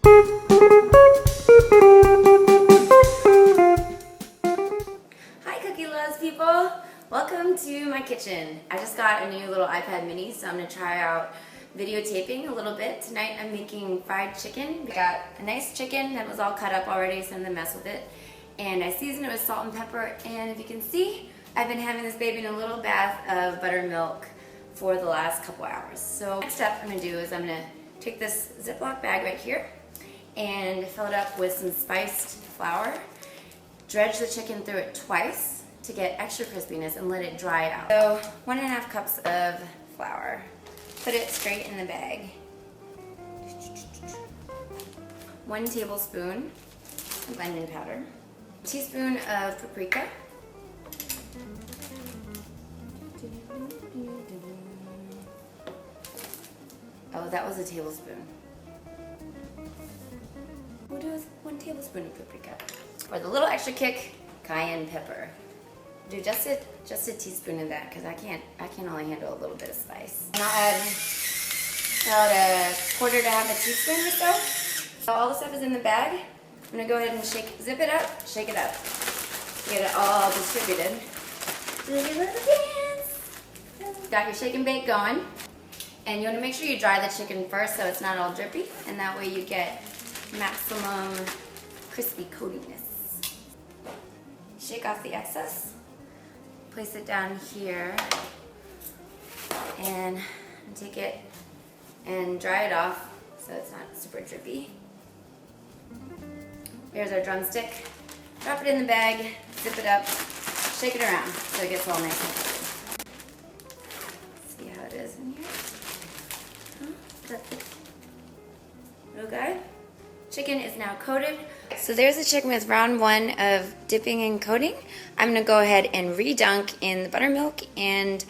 Hi Cookie Loves people! Welcome to my kitchen. I just got a new little iPad mini, so I'm going to try out videotaping a little bit. Tonight I'm making fried chicken. We got a nice chicken that was all cut up already, so I'm going to mess with it. And I seasoned it with salt and pepper, and if you can see, I've been having this baby in a little bath of buttermilk for the last couple hours. So next step I'm going to do is I'm going to take this Ziploc bag right here and fill it up with some spiced flour. Dredge the chicken through it twice to get extra crispiness and let it dry out. So 1.5 cups of flour. Put it straight in the bag. 1 tablespoon of onion powder. A teaspoon of paprika. Oh, that was a tablespoon. We'll do 1 tablespoon of paprika. For the little extra kick, cayenne pepper. Do just a teaspoon of that because I can't only handle a little bit of spice. And I'll add about a 1/4 to 1/2 teaspoon or so. So all the stuff is in the bag. I'm gonna go ahead and zip it up, shake it up. Get it all distributed. Do your little dance. Got your shake and bake going. And you wanna make sure you dry the chicken first so it's not all drippy, and that way you get maximum crispy coatiness. Shake off the excess. Place it down here and take it and dry it off so it's not super drippy. Here's our drumstick. Drop it in the bag, zip it up, shake it around so it gets all nice and coated. See how it is in here? Little guy. Chicken is now coated. So there's the chicken with round 1 of dipping and coating. I'm gonna go ahead and re-dunk in the buttermilk and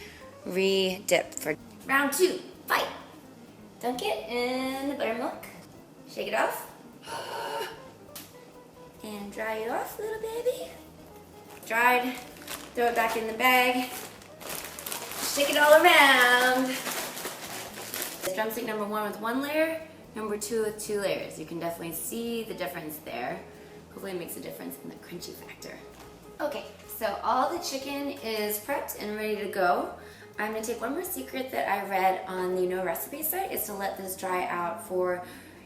re-dip for round 2. Fight! Dunk it in the buttermilk. Shake it off. And dry it off, little baby. Dried. Throw it back in the bag. Shake it all around. Drumstick number 1 with 1 layer. Number 2 with 2 layers. You can definitely see the difference there. Hopefully it makes a difference in the crunchy factor. Okay, so all the chicken is prepped and ready to go. I'm gonna take one more secret that I read on the No Recipe site is to let this dry out for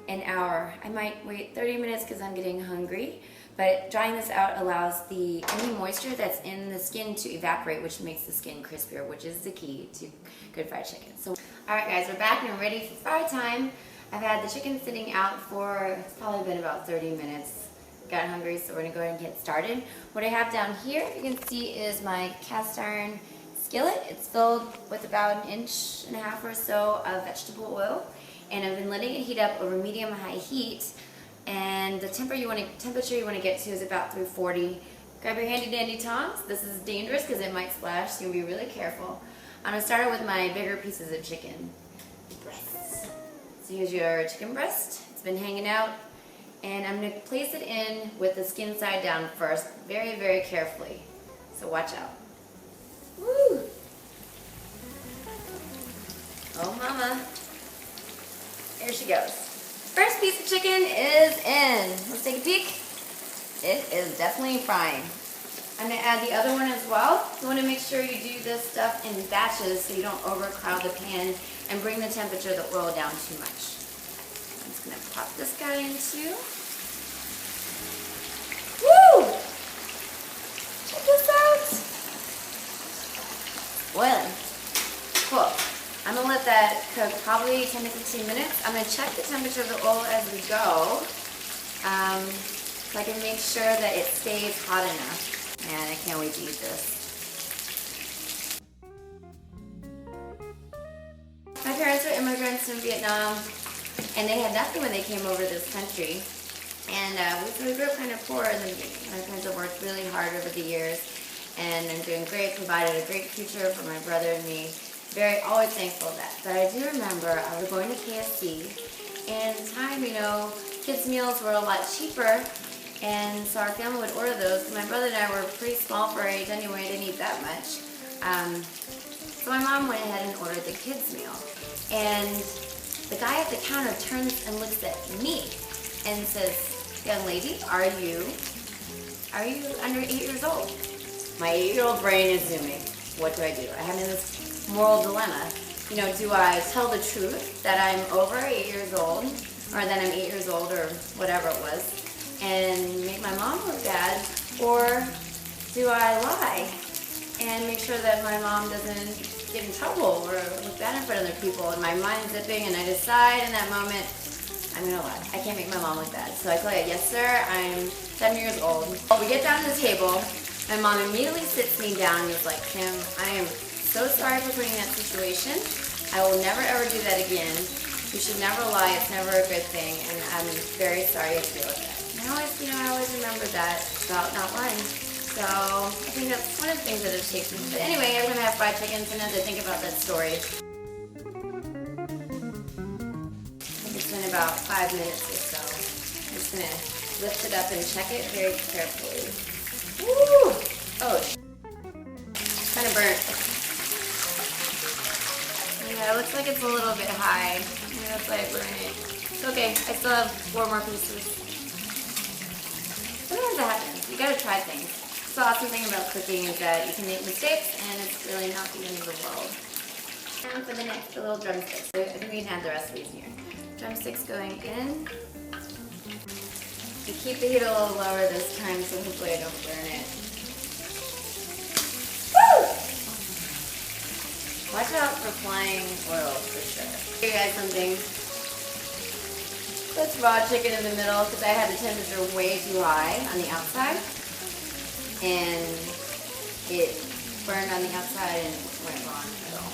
an hour. I might wait 30 minutes because I'm getting hungry, but drying this out allows any moisture that's in the skin to evaporate, which makes the skin crispier, which is the key to good fried chicken. So, all right guys, we're back and we're ready for fry time. I've had the chicken sitting out for, it's probably been about 30 minutes. Got hungry, so we're gonna go ahead and get started. What I have down here, you can see, is my cast iron skillet. It's filled with about 1.5 inches or so of vegetable oil. And I've been letting it heat up over medium-high heat. And the temperature you wanna get to is about 340. Grab your handy dandy tongs. This is dangerous because it might splash, so you'll be really careful. I'm gonna start with my bigger pieces of chicken breasts. So here's your chicken breast. It's been hanging out. And I'm going to place it in with the skin side down first, very, very carefully. So watch out. Woo! Oh mama. Here she goes. First piece of chicken is in. Let's take a peek. It is definitely frying. I'm going to add the other one as well. You want to make sure you do this stuff in batches so you don't overcrowd the pan and bring the temperature of the oil down too much. I'm just going to pop this guy in too. Woo! Check this out. Boiling. Cool. I'm going to let that cook probably 10 to 15 minutes. I'm going to check the temperature of the oil as we go so I can make sure that it stays hot enough. Man, I can't wait to eat this. My parents were immigrants from Vietnam, and they had nothing when they came over this country. And we grew up kind of poor in the beginning. My parents have worked really hard over the years, and I'm doing great, provided a great future for my brother and me. Always thankful of that. But I do remember I was going to KFC, and at the time, kids' meals were a lot cheaper. And so our family would order those. My brother and I were pretty small for our age anyway, didn't eat that much. So my mom went ahead and ordered the kids' meal. And the guy at the counter turns and looks at me. and it says, young lady, are you under 8 years old? My 8-year-old brain is zooming. What do? I have in this moral dilemma. You know, do I tell the truth that I'm over 8 years old, or that I'm 8 years old, or whatever it was, and make my mom look bad, or do I lie and make sure that my mom doesn't get in trouble or look bad in front of other people? And my mind's zipping, and I decide in that moment, I'm gonna lie. I can't make my mom look bad. So I tell you, yes sir, I'm 7 years old. We get down to the table. My mom immediately sits me down and is like, Kim, I am so sorry for putting you in that situation. I will never ever do that again. You should never lie. It's never a good thing, and I'm very sorry you have to deal with that. And I always remember that about not lying. So I think that's one of the things that it takes me. But anyway, I'm gonna have fried chicken, so now to think about that story. I think it's been about 5 minutes or so. I'm just gonna lift it up and check it very carefully. Woo! Oh, kind of burnt. Yeah, it looks like it's a little bit high. Maybe that's why I burned it. It's okay. I still have 4 more pieces. Sometimes that happens. You gotta try things. The awesome thing about cooking is that you can make mistakes, and it's really not the end of the world. And for the next, the little drumsticks. I think we can add the rest of these here. Drumsticks going in. You keep the heat a little lower this time, so hopefully I don't burn it. Woo! Watch out for flying oil for sure. Show you guys something. That's raw chicken in the middle because I had the temperature way too high on the outside, and it burned on the outside and went raw in the middle.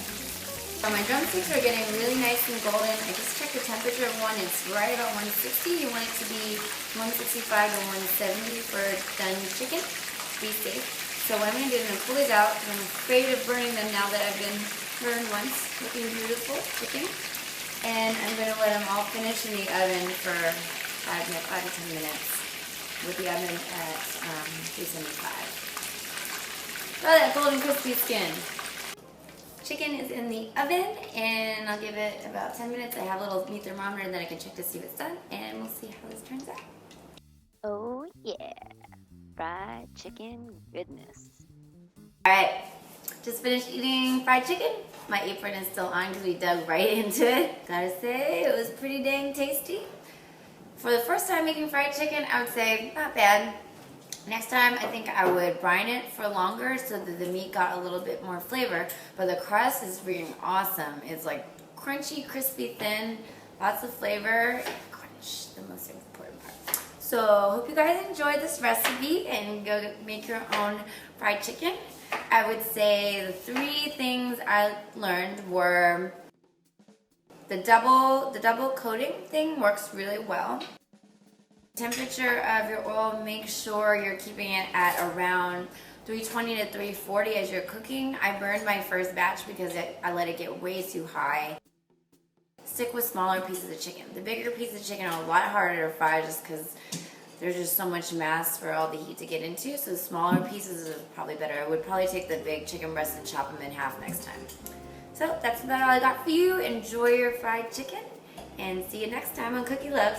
So my drumsticks are getting really nice and golden. I just checked the temperature of one. It's right about 160. You want it to be 165 to 170 for done chicken. Be safe. So what I'm going to do is I'm going to pull these out. I'm afraid of burning them now that I've been burned once. Looking beautiful chicken. And I'm going to let them all finish in the oven for 5 to 10 minutes with the oven at 375. Oh, that golden crispy skin. Chicken is in the oven, and I'll give it about 10 minutes. I have a little meat thermometer that I can check to see if it's done, and we'll see how this turns out. Oh yeah, fried chicken goodness. Alright, just finished eating fried chicken. My apron is still on because we dug right into it. Gotta say, it was pretty dang tasty. For the first time making fried chicken, I would say not bad. Next time, I think I would brine it for longer so that the meat got a little bit more flavor. But the crust is freaking awesome. It's like crunchy, crispy, thin, lots of flavor. Crunch, the most important part. So, hope you guys enjoyed this recipe and go make your own fried chicken. I would say the 3 things I learned were the double coating thing works really well. Temperature of your oil, make sure you're keeping it at around 320 to 340 as you're cooking. I burned my first batch because I let it get way too high. Stick with smaller pieces of chicken. The bigger pieces of chicken are a lot harder to fry just because there's just so much mass for all the heat to get into, so the smaller pieces are probably better. I would probably take the big chicken breast and chop them in half next time. So that's about all I got for you. Enjoy your fried chicken, and see you next time on Cookie Loves.